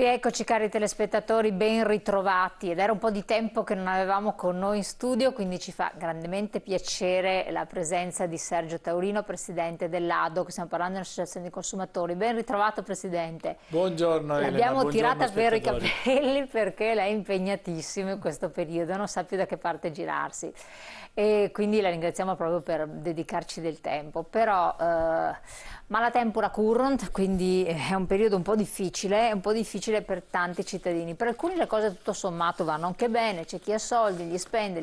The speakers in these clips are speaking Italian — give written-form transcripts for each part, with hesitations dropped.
Rieccoci cari telespettatori, ben ritrovati ed era un po' di tempo che non avevamo con noi in studio, quindi ci fa grandemente piacere la presenza di Sergio Taurino, presidente dell'ADO, che stiamo parlando dell'Associazione dei Consumatori. Ben ritrovato Presidente. Buongiorno Elena, L'abbiamo buongiorno tirata per i spettatori. capelli perché lei è impegnatissimo in questo periodo, non sa più da che parte girarsi e quindi la ringraziamo proprio per dedicarci del tempo. Però mala tempora current, quindi è un periodo un po' difficile per tanti cittadini. Per alcuni le cose tutto sommato vanno anche bene, c'è chi ha soldi, li spende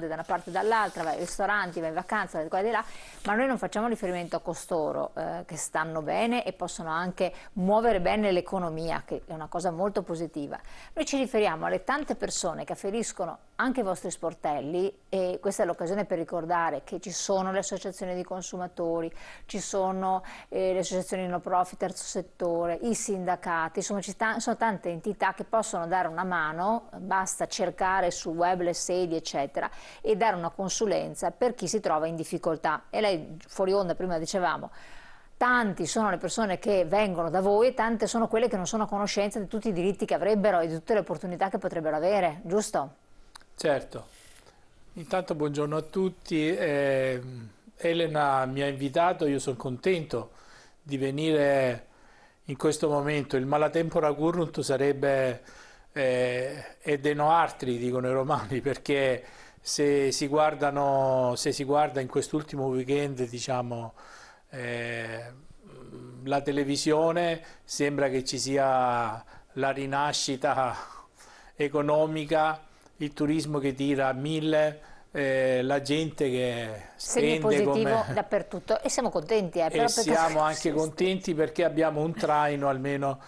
da una parte e dall'altra, va ai ristoranti, va in vacanza, va di qua e di là, ma noi non facciamo riferimento a costoro che stanno bene e possono anche muovere bene l'economia, che è una cosa molto positiva. Noi ci riferiamo alle tante persone che afferiscono anche i vostri sportelli, e questa è l'occasione per ricordare che ci sono le associazioni di consumatori, ci sono le associazioni no profit, terzo settore, i sindacati, insomma sono tante entità che possono dare una mano, basta cercare sul web le sedi eccetera e dare una consulenza per chi si trova in difficoltà. E lei fuori onda prima dicevamo, tanti sono le persone che vengono da voi e tante sono quelle che non sono a conoscenza di tutti i diritti che avrebbero e di tutte le opportunità che potrebbero avere, giusto? Certo, intanto buongiorno a tutti. Elena mi ha invitato, io sono contento di venire in questo momento. Il malatempora current sarebbe ed eno artri, dicono i romani, perché se si guarda in quest'ultimo weekend, diciamo, la televisione, sembra che ci sia la rinascita economica, il turismo che tira a mille, la gente che Segno spende positivo come... dappertutto e siamo contenti, E però siamo anche contenti perché abbiamo un traino, almeno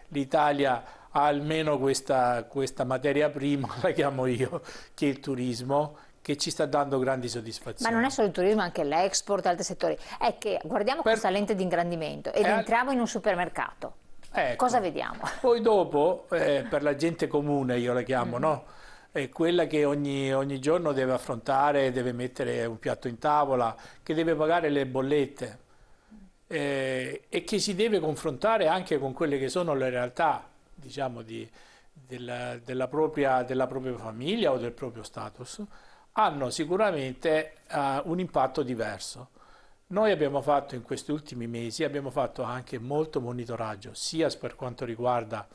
l'Italia ha almeno questa materia prima, la chiamo io, che è il turismo, che ci sta dando grandi Ma soddisfazioni. non è solo il turismo, anche l'export, altri settori. È che guardiamo questa lente di ingrandimento ed entriamo in un supermercato. Ecco. Cosa vediamo? Poi dopo, per la gente comune, io la chiamo, no? È quella che ogni giorno deve affrontare, deve mettere un piatto in tavola, che deve pagare le bollette e che si deve confrontare anche con quelle che sono le realtà, diciamo, della propria famiglia o del proprio status, hanno sicuramente un impatto diverso. Noi abbiamo fatto in questi ultimi mesi, abbiamo fatto anche molto monitoraggio, sia per quanto riguarda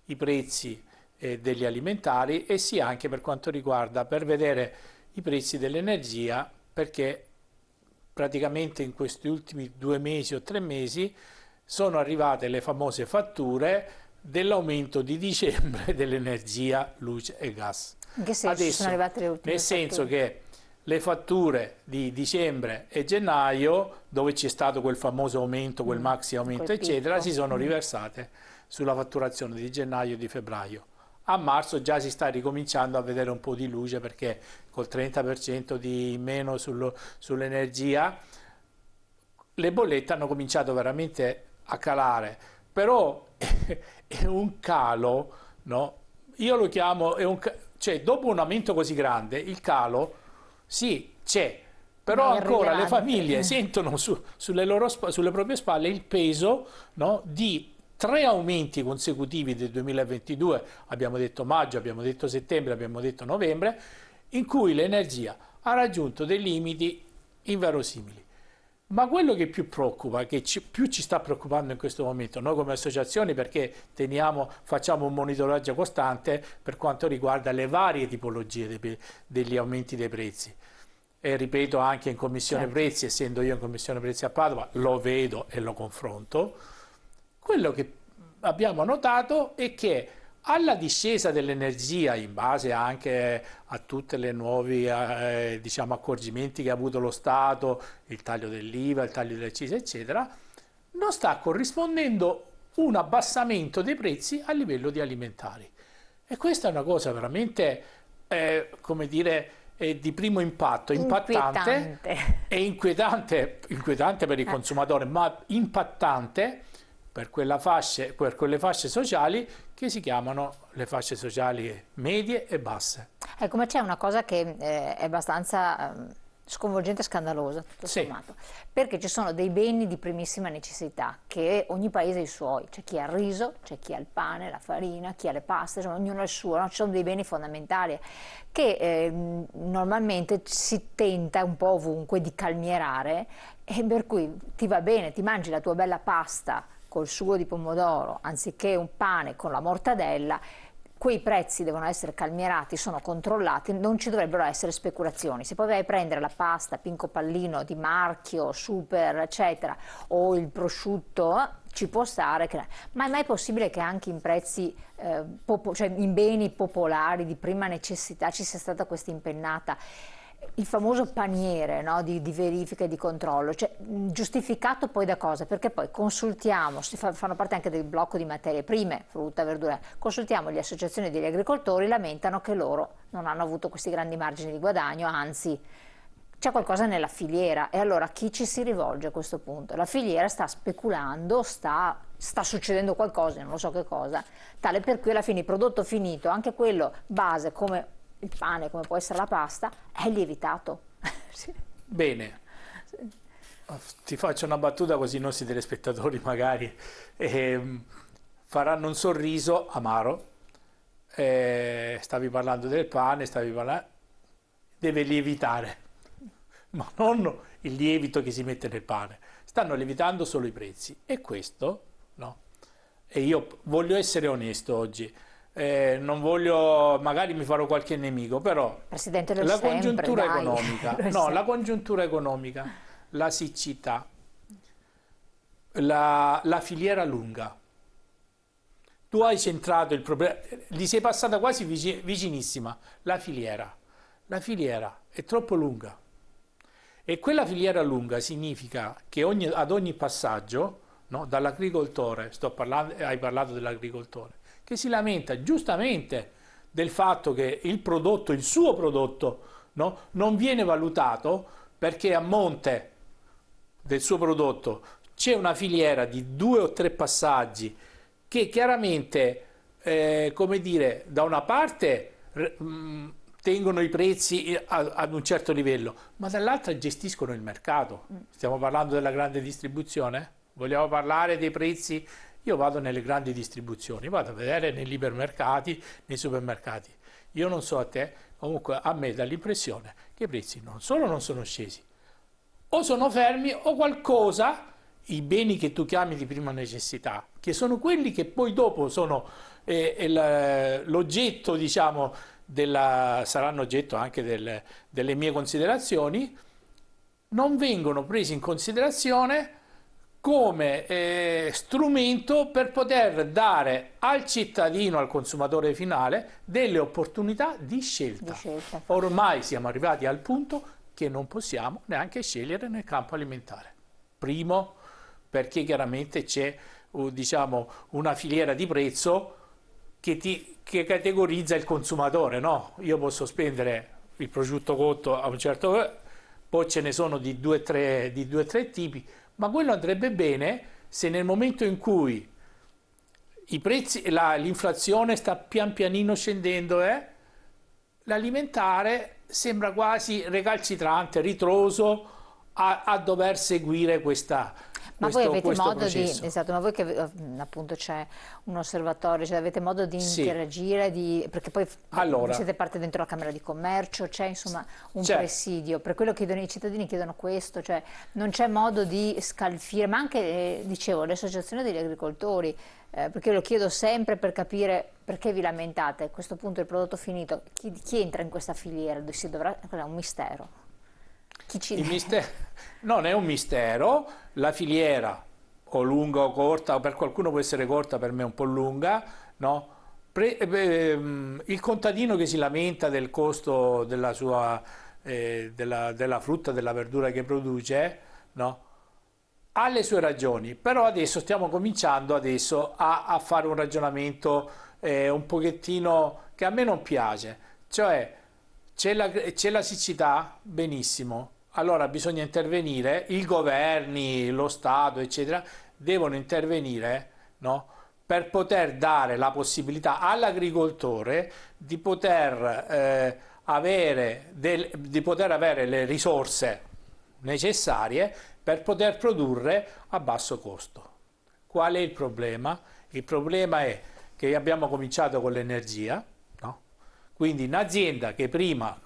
i prezzi degli alimentari e sia anche per quanto riguarda per vedere i prezzi dell'energia, perché praticamente in questi ultimi 2 mesi o 3 mesi sono arrivate le famose fatture dell'aumento di dicembre dell'energia, luce e gas. In che senso Adesso, sono arrivate le ultime nel senso fatture? che le fatture di dicembre e gennaio, dove c'è stato quel famoso aumento, quel maxi aumento, quel eccetera, picco. si sono riversate sulla fatturazione di gennaio e di febbraio. A marzo già si sta ricominciando a vedere un po' di luce perché col 30% di meno sull'energia le bollette hanno cominciato veramente a calare, però è un calo, no? Io lo chiamo, cioè dopo un aumento così grande, il calo sì, c'è, però Ma è ancora le irrilevante. famiglie sentono sulle proprie spalle il peso, no, di 3 aumenti consecutivi del 2022, abbiamo detto maggio, abbiamo detto settembre, abbiamo detto novembre, in cui l'energia ha raggiunto dei limiti inverosimili. Ma quello che più preoccupa, che più ci sta preoccupando in questo momento, noi come associazioni, perché facciamo un monitoraggio costante per quanto riguarda le varie tipologie degli aumenti dei prezzi. E ripeto, anche in commissione prezzi, essendo io in commissione prezzi a Padova, lo vedo e lo confronto. Quello che abbiamo notato è che alla discesa dell'energia, in base anche a tutti i nuovi diciamo, accorgimenti che ha avuto lo Stato, il taglio dell'IVA, il taglio delle accise, eccetera, non sta corrispondendo un abbassamento dei prezzi a livello di alimentari. E questa è una cosa veramente, come dire, di primo impatto, impattante e inquietante per il consumatore, ma impattante per quelle fasce sociali che si chiamano le fasce sociali medie e basse. Ecco, ma c'è una cosa che è abbastanza sconvolgente e scandalosa, tutto Sì. sommato, perché ci sono dei beni di primissima necessità che ogni paese ha i suoi, c'è chi ha il riso, c'è chi ha il pane, la farina, chi ha le paste, insomma, ognuno ha il suo, no? Ci sono dei beni fondamentali che normalmente si tenta un po' ovunque di calmierare, e per cui ti va bene, ti mangi la tua bella pasta col sugo di pomodoro anziché un pane con la mortadella. Quei prezzi devono essere calmierati, sono controllati, non ci dovrebbero essere speculazioni. Se poi vai a prendere la pasta Pinco Pallino di marchio, super, eccetera, o il prosciutto, ci può stare, ma è mai possibile che anche in prezzi, cioè in beni popolari di prima necessità ci sia stata questa impennata? Il famoso paniere, no, di verifica e di controllo, cioè, giustificato poi da cosa? Perché poi consultiamo, fanno parte anche del blocco di materie prime, frutta, verdura, consultiamo le associazioni degli agricoltori, lamentano che loro non hanno avuto questi grandi margini di guadagno, anzi c'è qualcosa nella filiera, e allora chi ci si rivolge a questo punto? La filiera sta speculando, sta succedendo qualcosa, non lo so che cosa, tale per cui alla fine il prodotto finito, anche quello base come il pane, come può essere la pasta, è lievitato. Sì. Bene, ti faccio una battuta così i nostri telespettatori magari faranno un sorriso amaro. Stavi parlando del pane, deve lievitare, ma non il lievito che si mette nel pane. Stanno lievitando solo i prezzi, e questo no. E io voglio essere onesto oggi. Non voglio, magari mi farò qualche nemico, però Presidente, lo è la sempre, congiuntura dai. economica, Lo è no, la sempre. congiuntura economica, la siccità, la filiera lunga. Tu hai centrato il problema, gli sei passata quasi vicinissima, la filiera. La filiera è troppo lunga, e quella filiera lunga significa che ad ogni passaggio, no, dall'agricoltore, hai parlato dell'agricoltore, che si lamenta giustamente del fatto che il suo prodotto, no, non viene valutato, perché a monte del suo prodotto c'è una filiera di 2 o 3 passaggi che chiaramente, come dire, da una parte tengono i prezzi ad un certo livello, ma dall'altra gestiscono il mercato. Stiamo parlando della grande distribuzione? Vogliamo parlare dei prezzi? Io vado nelle grandi distribuzioni, vado a vedere nei ipermercati, nei supermercati. Io non so a te, comunque a me dà l'impressione che i prezzi non solo non sono scesi, o sono fermi, o qualcosa, i beni che tu chiami di prima necessità, che sono quelli che poi dopo sono l'oggetto, diciamo, saranno oggetto anche delle mie considerazioni, non vengono presi in considerazione come strumento per poter dare al cittadino, al consumatore finale, delle opportunità di Di scelta. scelta. Ormai siamo arrivati al punto che non possiamo neanche scegliere nel campo alimentare. Primo, perché chiaramente c'è, diciamo, una filiera di prezzo che categorizza il consumatore, no? Io posso spendere il prosciutto cotto a un certo, poi ce ne sono di due o tre tipi, ma quello andrebbe bene se nel momento in cui i prezzi, l'inflazione sta pian pianino scendendo, l'alimentare sembra quasi recalcitrante, ritroso a dover seguire Ma voi avete questo modo di, processo. esatto, ma voi che appunto c'è un osservatorio, cioè avete modo di Sì, interagire, perché poi voi allora, siete parte dentro la Camera di Commercio, c'è insomma un c'è. presidio, per quello chiedono i cittadini, chiedono questo, cioè non c'è modo di scalfire, ma anche, dicevo, le associazioni degli agricoltori, perché io lo chiedo sempre per capire perché vi lamentate, a questo punto il prodotto finito, chi entra in questa filiera? È un mistero. Chi ci... Il mistero non è un mistero, la filiera, o lunga o corta, per qualcuno può essere corta, per me è un po' lunga, no? Il contadino che si lamenta del costo della frutta, della verdura che produce, no? Ha le sue ragioni, però adesso stiamo cominciando a fare un ragionamento un pochettino che a me non piace, cioè c'è la siccità, benissimo, allora bisogna intervenire, i governi, lo Stato, eccetera, devono intervenire, no? Per poter dare la possibilità all'agricoltore di poter di poter avere le risorse necessarie per poter produrre a basso costo. Qual è il problema? Il problema è che abbiamo cominciato con l'energia, no? Quindi un'azienda che prima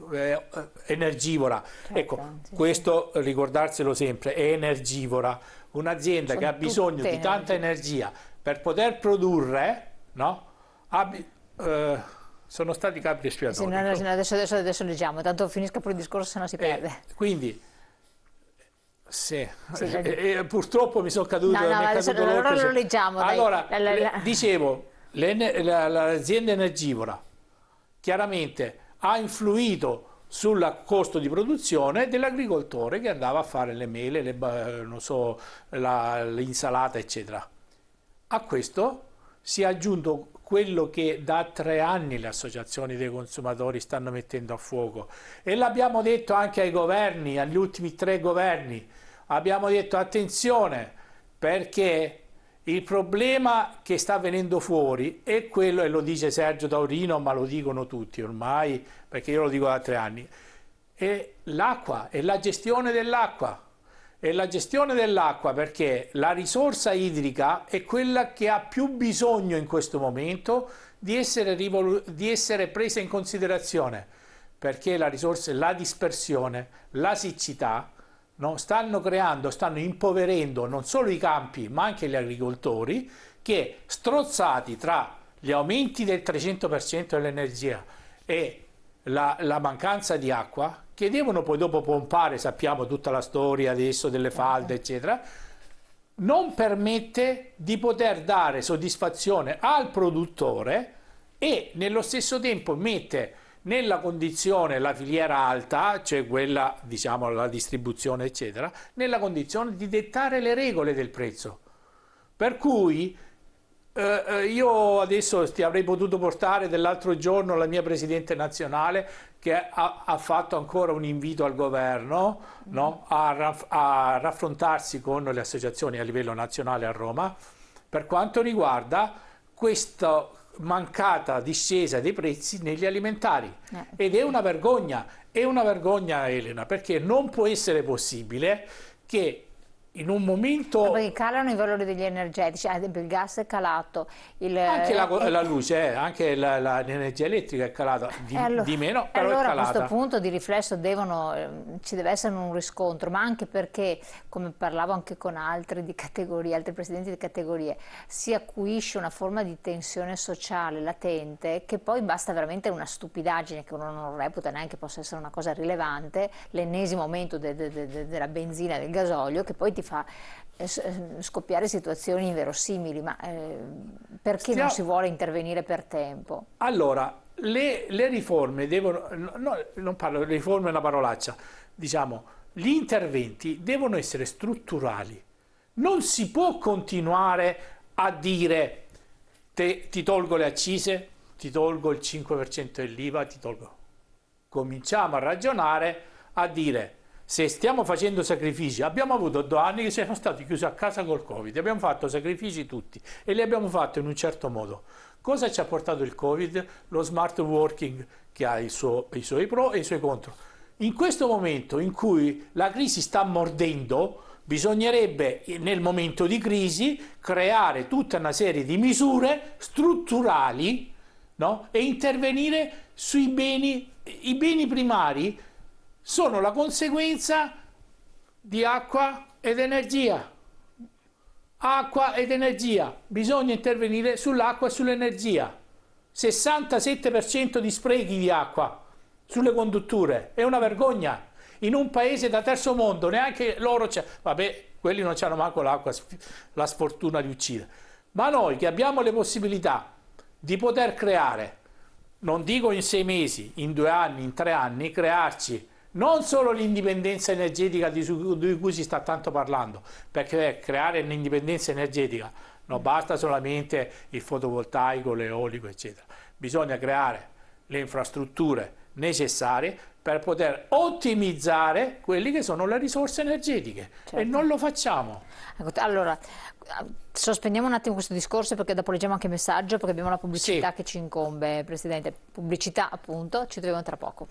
energivora, Certo, ecco, sì, questo ricordarselo sempre, è energivora, un'azienda che ha bisogno di tanta energia per poter produrre, no? Sono stati capri sì, espiatori. adesso leggiamo, tanto finisca poi il discorso, se no si perde. Quindi, sì, Sì, purtroppo mi sono caduto, no, mi è adesso caduto allora l'oltre. lo leggiamo, dai. Allora, dicevo, l'azienda energivora chiaramente ha influito sul costo di produzione dell'agricoltore che andava a fare le mele, non so, l'insalata, eccetera. A questo si è aggiunto quello che da 3 anni le associazioni dei consumatori stanno mettendo a fuoco, e l'abbiamo detto anche ai governi, agli ultimi 3 governi. Abbiamo detto attenzione, perché il problema che sta venendo fuori è quello, e lo dice Sergio Taurino, ma lo dicono tutti ormai, perché io lo dico da 3 anni, è l'acqua, è la gestione dell'acqua. È la gestione dell'acqua, perché la risorsa idrica è quella che ha più bisogno in questo momento di essere presa in considerazione, perché la risorsa, la dispersione, la siccità, no, stanno impoverendo non solo i campi ma anche gli agricoltori, che strozzati tra gli aumenti del 300% dell'energia e la mancanza di acqua, che devono poi dopo pompare, sappiamo tutta la storia adesso delle falde eccetera, non permette di poter dare soddisfazione al produttore, e nello stesso tempo mette nella condizione la filiera alta, cioè quella, diciamo, la distribuzione eccetera, nella condizione di dettare le regole del prezzo. Per cui io adesso ti avrei potuto portare dell'altro giorno la mia presidente nazionale, che ha fatto ancora un invito al governo, no? A raffrontarsi con le associazioni a livello nazionale a Roma per quanto riguarda questa mancata discesa dei prezzi negli alimentari. Ed è una vergogna, Elena, perché non può essere possibile che in un momento... Perché calano i valori degli energetici, ad esempio il gas è calato, anche la luce, anche l'energia elettrica è calata di meno, però allora è calata. A questo punto di riflesso ci deve essere un riscontro, ma anche perché, come parlavo anche con altri di categorie, altri presidenti di categorie, si acuisce una forma di tensione sociale latente, che poi basta veramente una stupidaggine che uno non reputa neanche possa essere una cosa rilevante, l'ennesimo aumento della benzina e del gasolio, che poi ti fa scoppiare situazioni inverosimili. Ma perché non si vuole intervenire per tempo? Allora, le riforme devono, no, non parlo di riforme, è una parolaccia, diciamo, gli interventi devono essere strutturali. Non si può continuare a dire ti tolgo le accise, ti tolgo il 5% dell'IVA, ti tolgo. Cominciamo a ragionare, a dire: se stiamo facendo sacrifici, abbiamo avuto 2 anni che siamo stati chiusi a casa col Covid, abbiamo fatto sacrifici tutti e li abbiamo fatti in un certo modo. Cosa ci ha portato il Covid? Lo smart working, che ha i suoi pro e i suoi contro. In questo momento in cui la crisi sta mordendo, bisognerebbe, nel momento di crisi, creare tutta una serie di misure strutturali, no? E intervenire sui beni. I beni primari sono la conseguenza di acqua ed energia. Acqua ed energia, bisogna intervenire sull'acqua e sull'energia. 67% di sprechi di acqua sulle condutture, è una vergogna. In un paese da terzo mondo neanche loro c'è, vabbè, quelli non hanno manco l'acqua, la sfortuna di uccidere. Ma noi che abbiamo le possibilità di poter creare, non dico in 6 mesi, in 2 anni, in 3 anni, crearci non solo l'indipendenza energetica di cui si sta tanto parlando, perché creare un'indipendenza energetica non basta solamente il fotovoltaico, l'eolico, eccetera. Bisogna creare le infrastrutture necessarie per poter ottimizzare quelli che sono le risorse energetiche e non lo facciamo. Allora, sospendiamo un attimo questo discorso perché dopo leggiamo anche il messaggio, perché abbiamo la pubblicità che ci incombe, Presidente. Pubblicità appunto, ci troviamo tra poco.